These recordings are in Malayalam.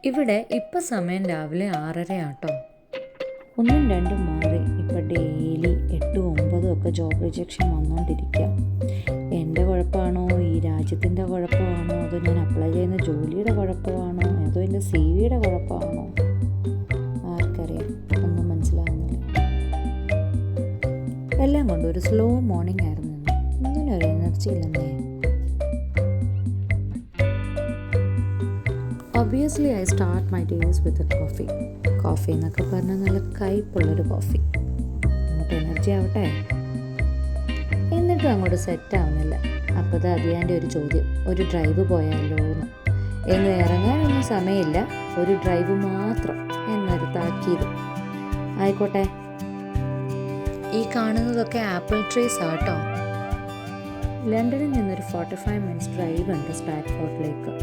ഇവിടെ ഇപ്പം സമയം രാവിലെ 6:30 ആട്ടോ. ഒന്നും രണ്ടും മാറി ഇപ്പം ഡെയിലി 8, 9 ഒക്കെ ജോബ് റിജക്ഷൻ വന്നുകൊണ്ടിരിക്കുക. എൻ്റെ കുഴപ്പമാണോ, ഈ രാജ്യത്തിൻ്റെ കുഴപ്പമാണോ, അതോ ഞാൻ അപ്ലൈ ചെയ്യുന്ന ജോലിയുടെ കുഴപ്പമാണോ, അതോ എൻ്റെ CV-യുടെ കുഴപ്പമാണോ, ആർക്കറിയാം, ഒന്നും മനസ്സിലാവുന്നില്ല. എല്ലാം കൊണ്ട് ഒരു സ്ലോ മോർണിംഗ് ആയിരുന്നു. ഒന്നിനും ഒരു എനർജി ഇല്ലെന്നേ. Obviously I start my days with a coffee എന്നൊക്കെ പറഞ്ഞാൽ നല്ല കയ്പുള്ളൊരു കോഫി. അങ്ങോട്ട് എനർജി ആവട്ടെ. എന്നിട്ടും അങ്ങോട്ട് സെറ്റ് ആവുന്നില്ല. അപ്പോൾ അത് അതിയാൻ്റെ ഒരു ചോദ്യം, ഒരു ഡ്രൈവ് പോയാലോ എന്ന്. എങ്ങും ഇറങ്ങാനൊന്നും സമയമില്ല, ഒരു ഡ്രൈവ് മാത്രം എന്നൊരു താക്കീത്. ആയിക്കോട്ടെ. ഈ കാണുന്നതൊക്കെ ആപ്പിൾ ട്രീസ് ആട്ടോ. ലണ്ടനിൽ നിന്നൊരു 45 മിനിറ്റ്സ് ഡ്രൈവ് ഉണ്ട് സ്റ്റാറ്റ്ഫോർഡിലേക്ക്.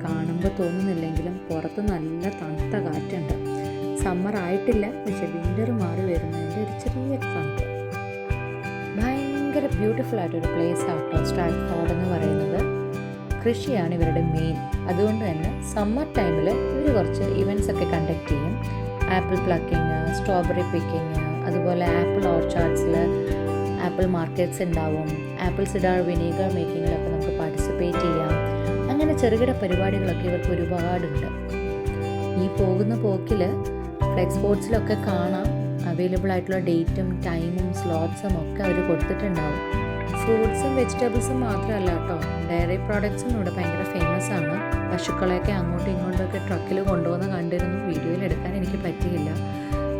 കാണുമ്പോൾ തോന്നുന്നില്ലെങ്കിലും പുറത്ത് നല്ല തണുത്ത കാറ്റുണ്ട്. സമ്മർ ആയിട്ടില്ല, പക്ഷെ വിൻ്റർ മാറി വരുന്നതിൻ്റെ ഒരു ചെറിയ തണുപ്പ്. ഭയങ്കര ബ്യൂട്ടിഫുൾ ആയിട്ടൊരു പ്ലേസ് ആട്ടോ സ്റ്റാറ്റ്ഫോർഡ് എന്ന് പറയുന്നത്. കൃഷിയാണ് ഇവരുടെ മെയിൻ. അതുകൊണ്ട് തന്നെ സമ്മർ ടൈമിൽ ഇവർ കുറച്ച് ഇവൻറ്റ്സ് ഒക്കെ കണ്ടക്ട് ചെയ്യും. ആപ്പിൾ പ്ലക്കിങ്, സ്ട്രോബെറി പിക്കിങ്, അതുപോലെ ആപ്പിൾ ഓർച്ചാർഡ്സിൽ ആപ്പിൾ മാർക്കറ്റ്സ് ഉണ്ടാവും. ആപ്പിൾ സിഡാർ വിനീഗർ മേക്കിങ്ങിലൊക്കെ നമുക്ക് പാർട്ടിസിപ്പേറ്റ് ചെയ്യാം. അങ്ങനെ ചെറുകിട പരിപാടികളൊക്കെ ഇവർക്ക് ഒരുപാടുണ്ട്. ഈ പോകുന്ന പോക്കിൽ ഫ്ലെക്സ് ബോർഡ്സിലൊക്കെ കാണാം അവൈലബിൾ ആയിട്ടുള്ള ഡേറ്റും ടൈമും സ്ലോട്ട്സും ഒക്കെ അവർ കൊടുത്തിട്ടുണ്ടാവും. ഫ്രൂട്ട്സും വെജിറ്റബിൾസും മാത്രമല്ല കേട്ടോ, ഡയറി പ്രോഡക്ട്സും ഇവിടെ ഭയങ്കര ഫേമസ് ആണ്. പശുക്കളെയൊക്കെ അങ്ങോട്ടും ഇങ്ങോട്ടൊക്കെ ട്രക്കിൽ കൊണ്ടുവന്ന് കണ്ടിരുന്നു. വീഡിയോയിൽ എടുക്കാൻ എനിക്ക് പറ്റിയില്ല.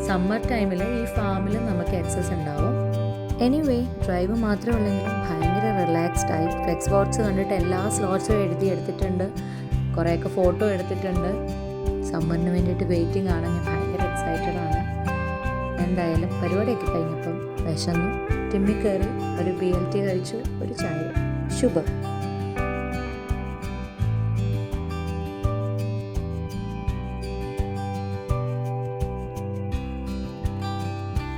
സമ്മർ ടൈമിൽ ഈ ഫാമിൽ നമുക്ക് ആക്സസ് ഉണ്ടാവും. എനിവേ, ഡ്രൈവ് മാത്രമുള്ളെങ്കിലും ഭയങ്കര റിലാക്സ്ഡ് ആയി. ഫ്ലെക്സ് ബോർഡ്സ് കണ്ടിട്ട് എല്ലാ സ്ലോട്ട്സും എടുത്തിട്ടുണ്ട്. കുറേയൊക്കെ ഫോട്ടോ എടുത്തിട്ടുണ്ട്. സമ്മറിന് വേണ്ടിയിട്ട് വെയിറ്റിംഗ് ആണ്. ഞാൻ ഭയങ്കര എക്സൈറ്റഡ് ആണ്. എന്തായാലും പരിപാടിയൊക്കെ കഴിഞ്ഞപ്പം വിശന്നു. ടിമ്മി കയറി ഒരു BLT കഴിച്ചു, ഒരു ചായ. ശുഭം.